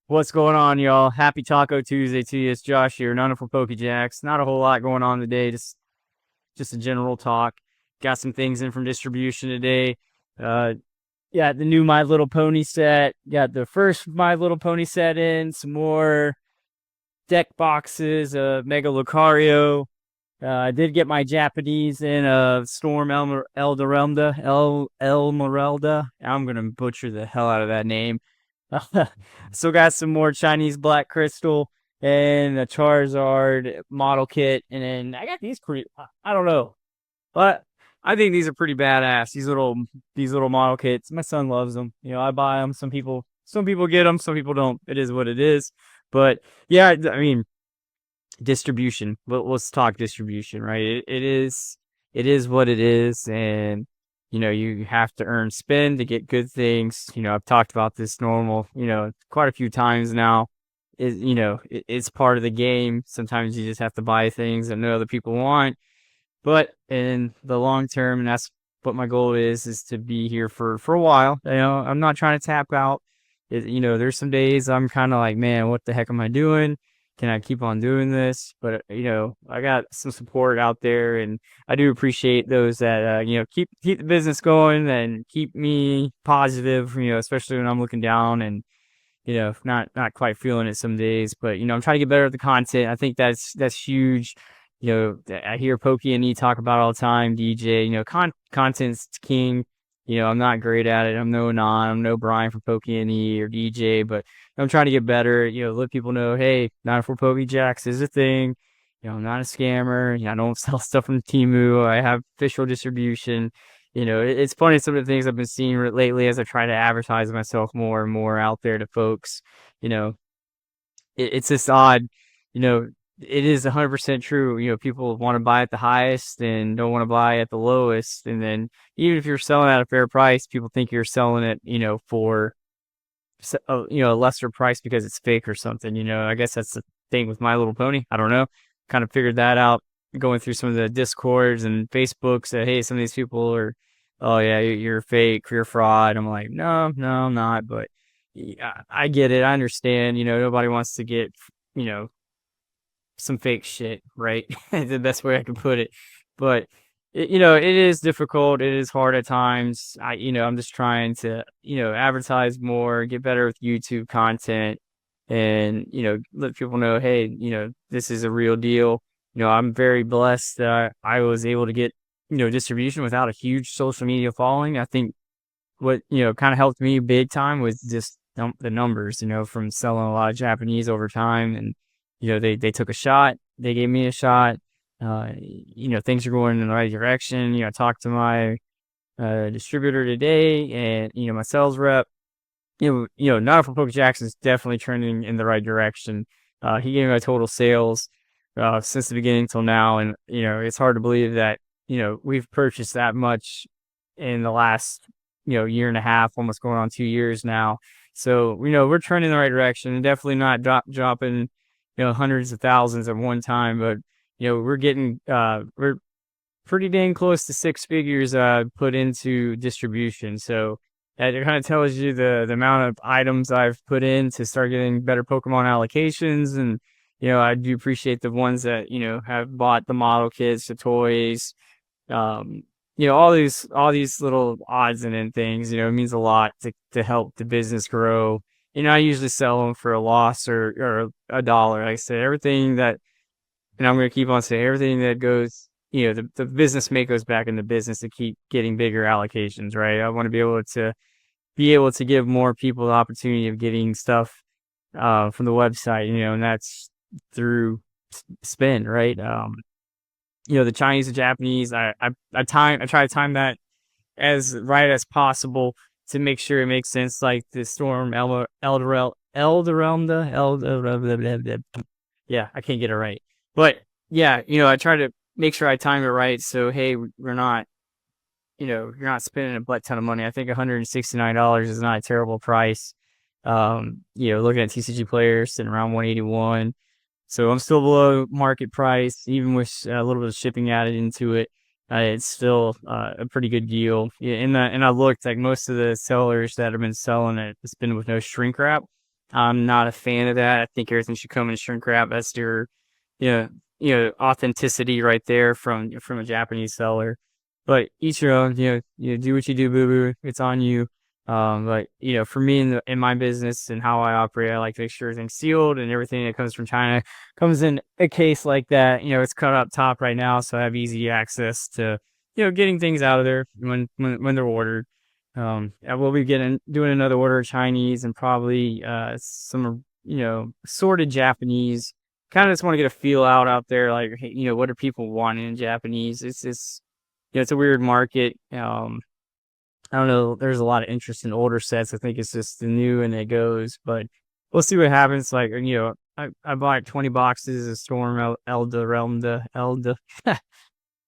What's going on, y'all? Happy Taco Tuesday to you. It's Josh here, none for PokeJacks. Not a whole lot going on today, just a general talk. Got some things in from distribution today. Uh, yeah, the new My Little Pony set. Got the first My Little Pony set in. Some more deck boxes. Mega Lucario. I did get my Japanese in Storm Elmerelda. I'm gonna butcher the hell out of that name. Still got some more Chinese Black Crystal and a Charizard model kit, and then I got these pretty. I don't know, but I think these are pretty badass. These little model kits. My son loves them. I buy them. Some people get them. Some people don't. It is what it is. But yeah, I mean distribution. Let's talk distribution, right? It is what it is, and you have to earn spend to get good things. I've talked about this normal, quite a few times now. It's part of the game. Sometimes you just have to buy things that no other people want, but in the long term, and that's what my goal is to be here for a while. I'm not trying to tap out. There's some days I'm kind of like, man, what the heck am I doing? Can I keep on doing this? But I got some support out there, and I do appreciate those that keep the business going and keep me positive. Especially when I'm looking down and not quite feeling it some days. But I'm trying to get better at the content. I think that's huge. I hear Pokey and E talk about it all the time. DJ, content's king. I'm not great at it. I'm no Brian from Pokey and E or DJ, but I'm trying to get better. Let people know, hey, 94 PokeJacks is a thing. I'm not a scammer. I don't sell stuff from Temu. I have official distribution. It's funny some of the things I've been seeing lately as I try to advertise myself more and more out there to folks. You know, it's just odd. You know, it is 100% true. People want to buy at the highest and don't want to buy at the lowest. And then even if you're selling at a fair price, people think you're selling it, for a lesser price because it's fake or something. I guess that's the thing with My Little Pony. I don't know. Kind of figured that out going through some of the discords and Facebooks that, hey, some of these people are, oh yeah, you're fake, you're fraud. I'm like, no, no, I'm not. But yeah, I get it. I understand. Nobody wants to get, you know, some fake shit, right? The best way I can put it. But it is difficult. It is hard at times. I'm just trying to, advertise more, get better with YouTube content, and let people know, hey, this is a real deal. I'm very blessed that I was able to get distribution without a huge social media following. I think what kind of helped me big time was just the numbers, from selling a lot of Japanese over time, and they took a shot, they gave me a shot. Things are going in the right direction. I talked to my distributor today, and my sales rep. Not for Poke Jackson's definitely trending in the right direction. He gave me my total sales since the beginning till now, and it's hard to believe that we've purchased that much in the last year and a half, almost going on 2 years now. So we're trending in the right direction, and definitely not dropping hundreds of thousands at one time, but we're pretty dang close to six figures put into distribution. So that kind of tells you the amount of items I've put in to start getting better Pokemon allocations. And I do appreciate the ones that have bought the model kits, the toys, um all these little odds and end things. It means a lot to help the business grow. I usually sell them for a loss or a dollar. Like I said, everything that, and I'm going to keep on saying, everything that goes, the business make goes back into business to keep getting bigger allocations, right? I want to be able to give more people the opportunity of getting stuff from the website, and that's through spend, right? The Chinese and Japanese, I try to time that as right as possible to make sure it makes sense. Like the Storm Elderelda, yeah, I can't get it right, but yeah, I try to make sure I time it right. So hey, we're not, you're not spending a butt ton of money. I think $169 is not a terrible price. Looking at TCG players sitting around 181. So I'm still below market price, even with a little bit of shipping added into it. It's still a pretty good deal. Yeah, and I looked, like, most of the sellers that have been selling it, it's been with no shrink wrap. I'm not a fan of that. I think everything should come in shrink wrap. That's your, you know, authenticity right there from a Japanese seller. But each your own. Do what you do, boo boo. It's on you. But for me in my business and how I operate, I like to make sure everything's sealed and everything that comes from China comes in a case like that. It's cut up top right now, so I have easy access to getting things out of there when they're ordered. I will be doing another order of Chinese and probably some assorted Japanese. Kind of just want to get a feel out there, like, hey, what are people wanting in Japanese? It's a weird market. I don't know. There's a lot of interest in older sets. I think it's just the new and it goes, but we'll see what happens. Like, I bought 20 boxes of Storm Elda.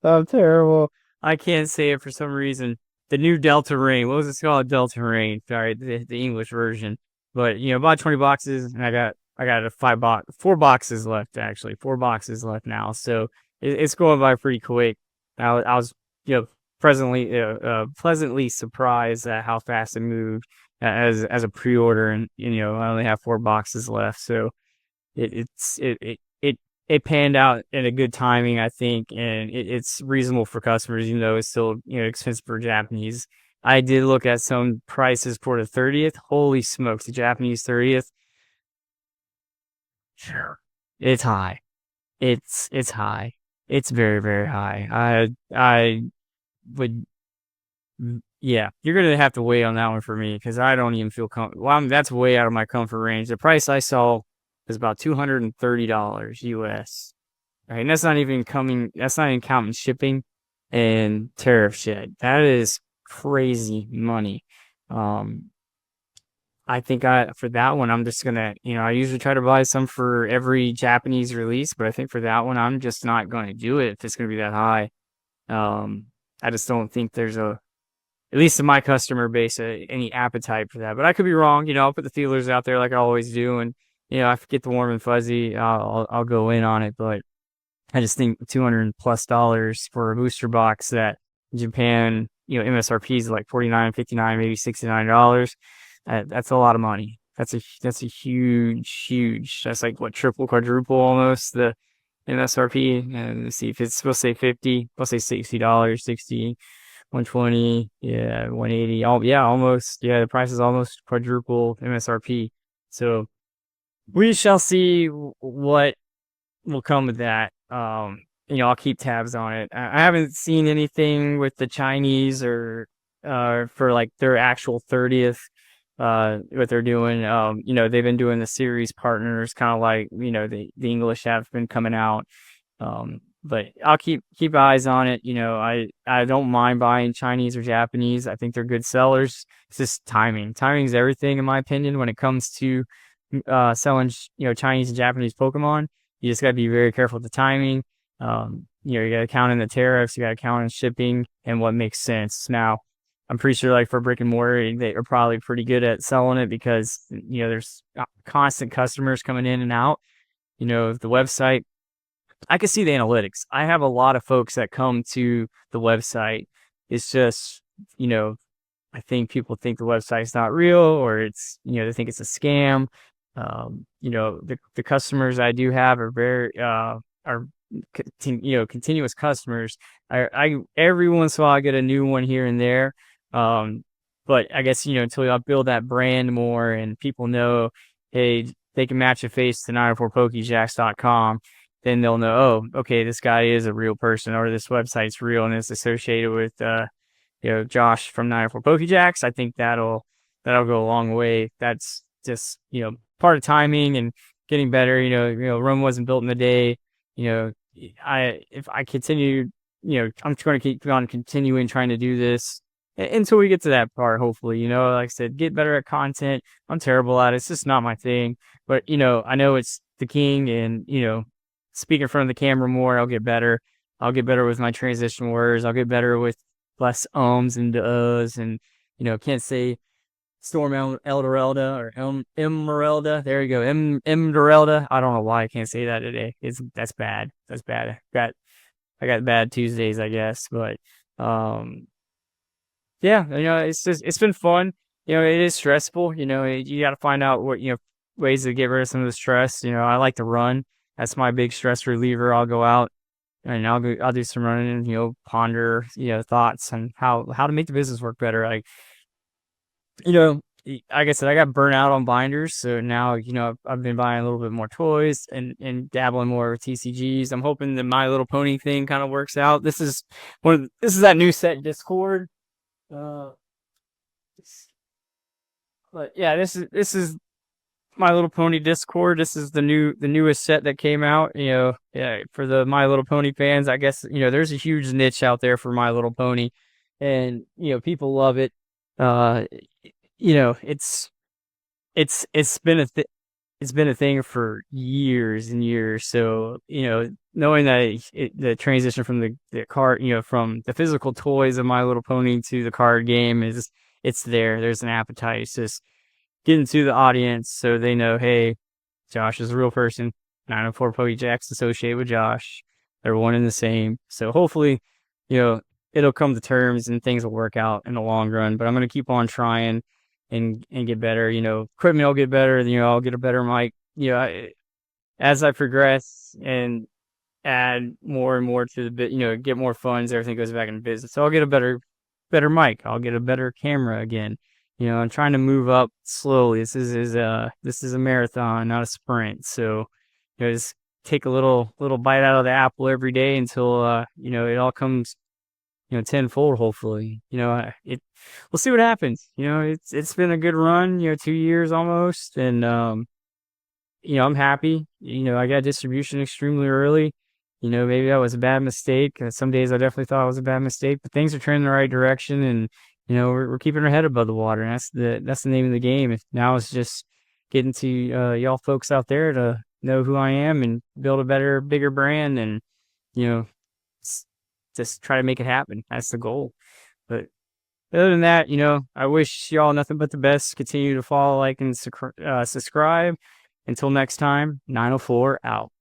I'm terrible. I can't say it for some reason. The new Delta Rain. What was it called? Delta Rain. Sorry, the English version. But bought 20 boxes, and I got a 4 boxes left actually. 4 boxes left now. So it's going by pretty quick. I was pleasantly surprised at how fast it moved as a pre-order, and I only have 4 boxes left. So it panned out in a good timing, I think, and it's reasonable for customers, even though it's still expensive for Japanese. I did look at some prices for the 30th. Holy smokes, the Japanese 30th. Sure. It's high. It's high. It's very, very high. I would yeah, you're gonna have to wait on that one for me because I don't even feel well, that's way out of my comfort range. The price I saw was about $230 US. Right, and that's not even counting shipping and tariff shit. That is crazy money. Um, I think for that one, I'm just gonna, I usually try to buy some for every Japanese release, but I think for that one, I'm just not going to do it if it's going to be that high. Um, I just don't think there's at least in my customer base, any appetite for that. But I could be wrong. I'll put the feelers out there like I always do, and if I get the warm and fuzzy, I'll go in on it. But I just think $200+ for a booster box that in Japan, MSRP is like 49, 59, maybe $69. That's a lot of money. That's a huge. That's like what, triple, quadruple almost the MSRP. And let's see if it's supposed to say 50, supposed to say $60, 60, 120, yeah, 180. Yeah, almost. Yeah, the price is almost quadruple MSRP. So we shall see what will come with that. I'll keep tabs on it. I haven't seen anything with the Chinese or for like their actual 30th, what they're doing. They've been doing the series partners, kind of like the English have been coming out. But I'll keep eyes on it. I don't mind buying Chinese or Japanese. I think they're good sellers. It's just timing. Timing's everything in my opinion when it comes to selling Chinese and Japanese Pokemon. You just got to be very careful with the timing. You got to count in the tariffs, you got to count in shipping and what makes sense. Now, I'm pretty sure like for brick and mortar, they are probably pretty good at selling it because there's constant customers coming in and out. The website, I can see the analytics. I have a lot of folks that come to the website. It's just, I think people think the website's not real, or it's, they think it's a scam. The customers I do have are continuous customers. I every once in a while I get a new one here and there. But I guess, until I build that brand more and people know, hey, they can match a face to 904pokejacks.com, then they'll know, oh, okay, this guy is a real person, or this website's real and it's associated with Josh from 904 Pokejacks. I think that'll go a long way. That's just part of timing and getting better. Rome wasn't built in a day. If I continue, I'm going to keep on continuing trying to do this until we get to that part. Hopefully, like I said, get better at content. I'm terrible at it. It's just not my thing. But I know it's the king, and speak in front of the camera more. I'll get better. I'll get better with my transition words. I'll get better with less ums and uhs, and can't say Storm Elderelda or Emerelda. There you go, Emerelda. I don't know why I can't say that today. That's bad. That's bad. I got bad Tuesdays, I guess. But yeah, it's been fun. It is stressful. You got to find out what ways to get rid of some of the stress. I like to run. That's my big stress reliever. I'll go out and I'll do some running, ponder, thoughts on how to make the business work better. Like, like I said, I got burnt out on binders, so now, I've been buying a little bit more toys and dabbling more with TCGs. I'm hoping the My Little Pony thing kind of works out. This is that new set Discord. Uh, but yeah, this is My Little Pony Discord. This is the newest set that came out. Yeah, for the My Little Pony fans, I guess there's a huge niche out there for My Little Pony, and people love it. Uh, it's been it's been a thing for years and years. So knowing that the transition from the card, from the physical toys of My Little Pony to the card game it's there. There's an appetite. It's just getting to the audience so they know, hey, Josh is a real person. 904 Pokey Jacks associated with Josh. They're one and the same. So hopefully, you know, it'll come to terms and things will work out in the long run. But I'm gonna keep on trying and get better. Equipment will get better. I'll get a better mic. As I progress and add more and more to the bit, get more funds, everything goes back into business. So I'll get a better mic. I'll get a better camera again. I'm trying to move up slowly. This is a marathon, not a sprint. So, just take a little bite out of the apple every day until it all comes tenfold. Hopefully, we'll see what happens. It's been a good run. 2 years almost, and I'm happy. I got distribution extremely early. Maybe that was a bad mistake. Some days I definitely thought it was a bad mistake, but things are trending in the right direction, and we're keeping our head above the water. And that's the name of the game. Now it's just getting to y'all folks out there to know who I am and build a better, bigger brand, and you know, just try to make it happen. That's the goal. But other than that, I wish y'all nothing but the best. Continue to follow, like, and subscribe. Until next time, 904 out.